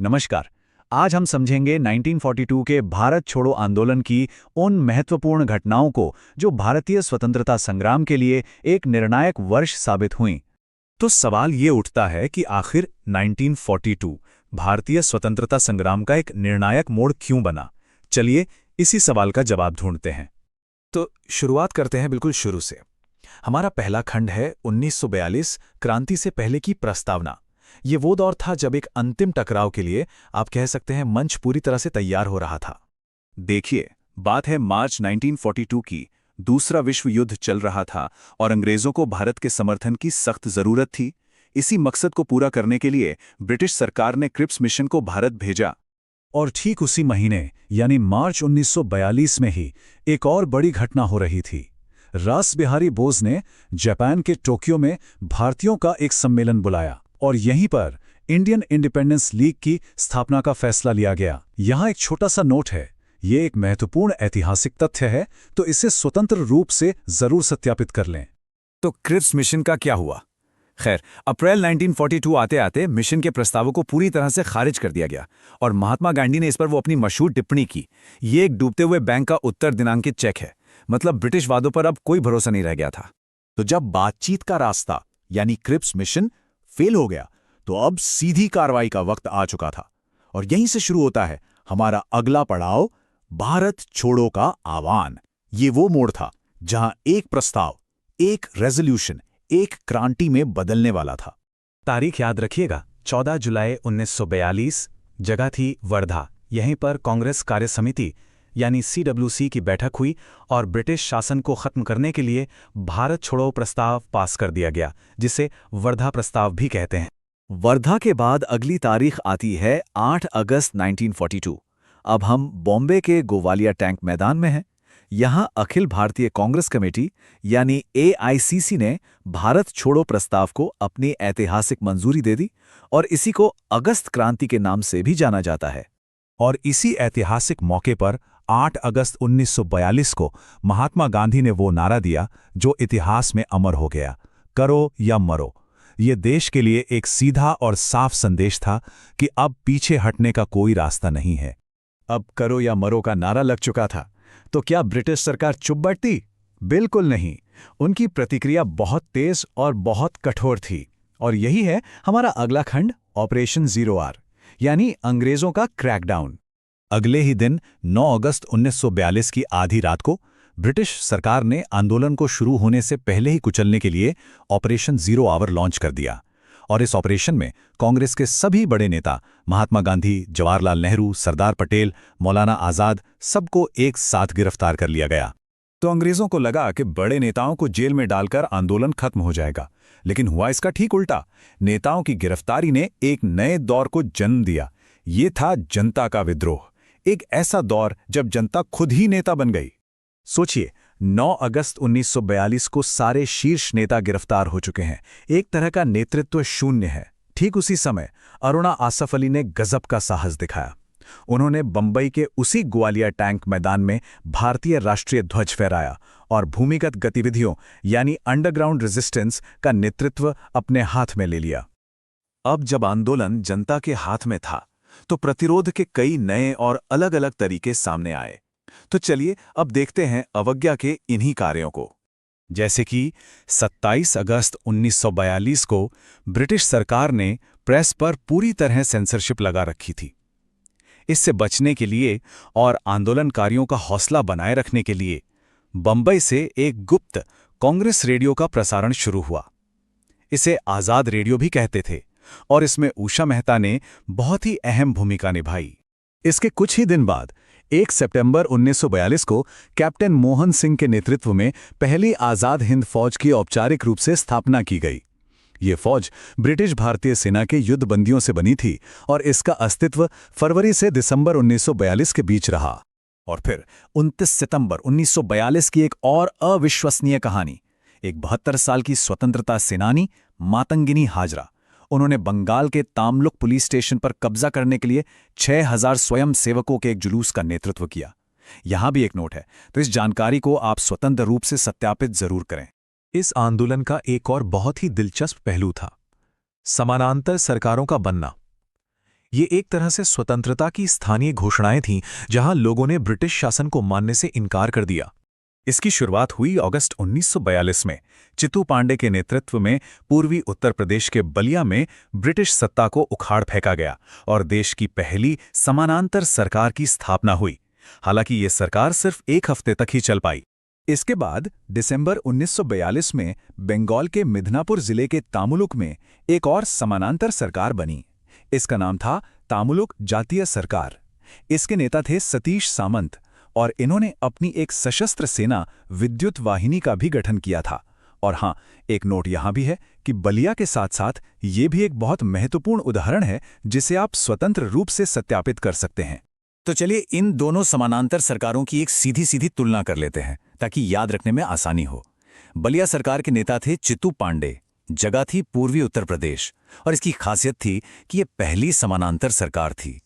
नमस्कार। आज हम समझेंगे 1942 के भारत छोड़ो आंदोलन की उन महत्वपूर्ण घटनाओं को जो भारतीय स्वतंत्रता संग्राम के लिए एक निर्णायक वर्ष साबित हुईं। तो सवाल ये उठता है कि आखिर 1942 भारतीय स्वतंत्रता संग्राम का एक निर्णायक मोड़ क्यों बना। चलिए इसी सवाल का जवाब ढूंढते हैं। तो शुरुआत करते हैं बिल्कुल शुरू से। हमारा पहला खंड है 1942 क्रांति से पहले की प्रस्तावना। ये वो दौर था जब एक अंतिम टकराव के लिए आप कह सकते हैं मंच पूरी तरह से तैयार हो रहा था। देखिए, बात है मार्च 1942 की। दूसरा विश्व युद्ध चल रहा था और अंग्रेजों को भारत के समर्थन की सख्त जरूरत थी। इसी मकसद को पूरा करने के लिए ब्रिटिश सरकार ने क्रिप्स मिशन को भारत भेजा। और ठीक उसी महीने यानी मार्च 1942 में ही एक और बड़ी घटना हो रही थी। रास बिहारी बोस ने जापान के टोक्यो में भारतीयों का एक सम्मेलन बुलाया और यहीं पर इंडियन इंडिपेंडेंस लीग की स्थापना का फैसला लिया गया। यहाँ एक छोटा सा नोट है, ये एक महत्वपूर्ण ऐतिहासिक तथ्य है, तो इसे स्वतंत्र रूप से जरूर सत्यापित कर लें। तो क्रिप्स मिशन का क्या हुआ? खैर, अप्रैल 1942 आते आते मिशन के प्रस्तावों को पूरी तरह से खारिज कर दिया गया और महात्मा गांधी ने इस पर वो अपनी मशहूर टिप्पणी की। ये एक डूबते हुए बैंक का उत्तर दिनांकित चेक है। मतलब ब्रिटिश वादों पर अब कोई भरोसा नहीं रह गया था। तो जब बातचीत का रास्ता यानी क्रिप्स मिशन फेल हो गया तो अब सीधी कार्रवाई का वक्त आ चुका था। और यहीं से शुरू होता है हमारा अगला पड़ाव, भारत छोड़ो का आह्वान। ये वो मोड़ था जहां एक प्रस्ताव, एक रेजोल्यूशन, एक क्रांति में बदलने वाला था। तारीख याद रखिएगा, 14 जुलाई 1942। जगह थी वर्धा। यहीं पर कांग्रेस कार्य समिति यानी CWC की बैठक हुई और ब्रिटिश शासन को खत्म करने के लिए भारत छोड़ो प्रस्ताव पास कर दिया गया, जिसे वर्धा प्रस्ताव भी कहते हैं। वर्धा के बाद अगली तारीख आती है 8 अगस्त 1942। अब हम बॉम्बे के गोवालिया टैंक मैदान में हैं। यहाँ अखिल भारतीय कांग्रेस कमेटी यानी AICC ने भारत छोड़ो प्रस्ताव को अपनी ऐतिहासिक मंजूरी दे दी और इसी को अगस्त क्रांति के नाम से भी जाना जाता है। और इसी ऐतिहासिक मौके पर 8 अगस्त 1942 को महात्मा गांधी ने वो नारा दिया जो इतिहास में अमर हो गया, करो या मरो। ये देश के लिए एक सीधा और साफ संदेश था कि अब पीछे हटने का कोई रास्ता नहीं है। अब करो या मरो का नारा लग चुका था, तो क्या ब्रिटिश सरकार चुप बैठती? बिल्कुल नहीं। उनकी प्रतिक्रिया बहुत तेज और बहुत कठोर थी। और यही है हमारा अगला खंड, ऑपरेशन जीरो आर, यानी अंग्रेजों का क्रैकडाउन। अगले ही दिन 9 अगस्त 1942 की आधी रात को ब्रिटिश सरकार ने आंदोलन को शुरू होने से पहले ही कुचलने के लिए ऑपरेशन जीरो आवर लॉन्च कर दिया। और इस ऑपरेशन में कांग्रेस के सभी बड़े नेता महात्मा गांधी, जवाहरलाल नेहरू, सरदार पटेल, मौलाना आजाद, सबको एक साथ गिरफ्तार कर लिया गया। तो अंग्रेजों को लगा कि बड़े नेताओं को जेल में डालकर आंदोलन खत्म हो जाएगा, लेकिन हुआ इसका ठीक उल्टा। नेताओं की गिरफ्तारी ने एक नए दौर को जन्म दिया। ये था जनता का विद्रोह, एक ऐसा दौर जब जनता खुद ही नेता बन गई। सोचिए, 9 अगस्त 1942 को सारे शीर्ष नेता गिरफ्तार हो चुके हैं। एक तरह का नेतृत्व शून्य है। ठीक उसी समय अरुणा आसफ अली ने गजब का साहस दिखाया। उन्होंने बंबई के उसी ग्वालियर टैंक मैदान में भारतीय राष्ट्रीय ध्वज फहराया और भूमिगत गतिविधियों यानी अंडरग्राउंड रेजिस्टेंस का नेतृत्व अपने हाथ में ले लिया। अब जब आंदोलन जनता के हाथ में था तो प्रतिरोध के कई नए और अलग अलग तरीके सामने आए। तो चलिए अब देखते हैं अवज्ञा के इन्हीं कार्यों को। जैसे कि 27 अगस्त 1942 को ब्रिटिश सरकार ने प्रेस पर पूरी तरह सेंसरशिप लगा रखी थी। इससे बचने के लिए और आंदोलनकारियों का हौसला बनाए रखने के लिए बंबई से एक गुप्त कांग्रेस रेडियो का प्रसारण शुरू हुआ। इसे आजाद रेडियो भी कहते थे और इसमें उषा मेहता ने बहुत ही अहम भूमिका निभाई। इसके कुछ ही दिन बाद 1 सितंबर 1942 को कैप्टन मोहन सिंह के नेतृत्व में पहली आज़ाद हिंद फौज की औपचारिक रूप से स्थापना की गई। ये फौज ब्रिटिश भारतीय सेना के युद्धबंदियों से बनी थी और इसका अस्तित्व फरवरी से दिसंबर 1942 के बीच रहा। और फिर 29 सितंबर 1942 की एक और अविश्वसनीय कहानी। एक 72 साल की स्वतंत्रता सेनानी मातंगिनी हाजरा, उन्होंने बंगाल के तामलुक पुलिस स्टेशन पर कब्जा करने के लिए 6000 स्वयं सेवकों के एक जुलूस का नेतृत्व किया। यहां भी एक नोट है, तो इस जानकारी को आप स्वतंत्र रूप से सत्यापित जरूर करें। इस आंदोलन का एक और बहुत ही दिलचस्प पहलू था समानांतर सरकारों का बनना। ये एक तरह से स्वतंत्रता की स्थानीय घोषणाएं थीं, जहां लोगों ने ब्रिटिश शासन को मानने से इनकार कर दिया। इसकी शुरुआत हुई अगस्त 1942 में चित्तू पांडे के नेतृत्व में पूर्वी उत्तर प्रदेश के बलिया में ब्रिटिश सत्ता को उखाड़ फेंका गया और देश की पहली समानांतर सरकार की स्थापना हुई। हालांकि ये सरकार सिर्फ एक हफ्ते तक ही चल पाई। इसके बाद दिसंबर 1942 में बंगाल के मिदनापुर जिले के तामुलुक में एक और समानांतर सरकार बनी। इसका नाम था तामुलुक जातीय सरकार। इसके नेता थे सतीश सामंत और इन्होंने अपनी एक सशस्त्र सेना विद्युत वाहिनी का भी गठन किया था। और हाँ, एक नोट यहाँ भी है कि बलिया के साथ साथ ये भी एक बहुत महत्वपूर्ण उदाहरण है जिसे आप स्वतंत्र रूप से सत्यापित कर सकते हैं। तो चलिए इन दोनों समानांतर सरकारों की एक सीधी सीधी तुलना कर लेते हैं ताकि याद रखने में आसानी हो। बलिया सरकार के नेता थे चित्तू पांडे, जगह थी पूर्वी उत्तर प्रदेश और इसकी खासियत थी कि ये पहली समानांतर सरकार थी।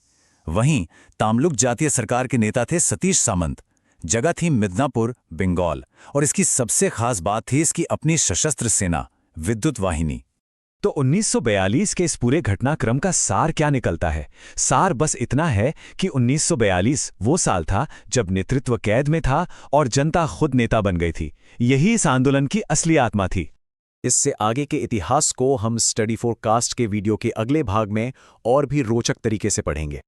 वहीं तामलुक जातीय सरकार के नेता थे सतीश सामंत, जगह थी मिदनापुर, बंगाल और इसकी सबसे खास बात थी इसकी अपनी सशस्त्र सेना विद्युत वाहिनी। तो 1942 के इस पूरे घटनाक्रम का सार क्या निकलता है? सार बस इतना है कि 1942 वो साल था जब नेतृत्व कैद में था और जनता खुद नेता बन गई थी। यही इस आंदोलन की असली आत्मा थी। इससे आगे के इतिहास को हम स्टडी फोरकास्ट के वीडियो के अगले भाग में और भी रोचक तरीके से पढ़ेंगे।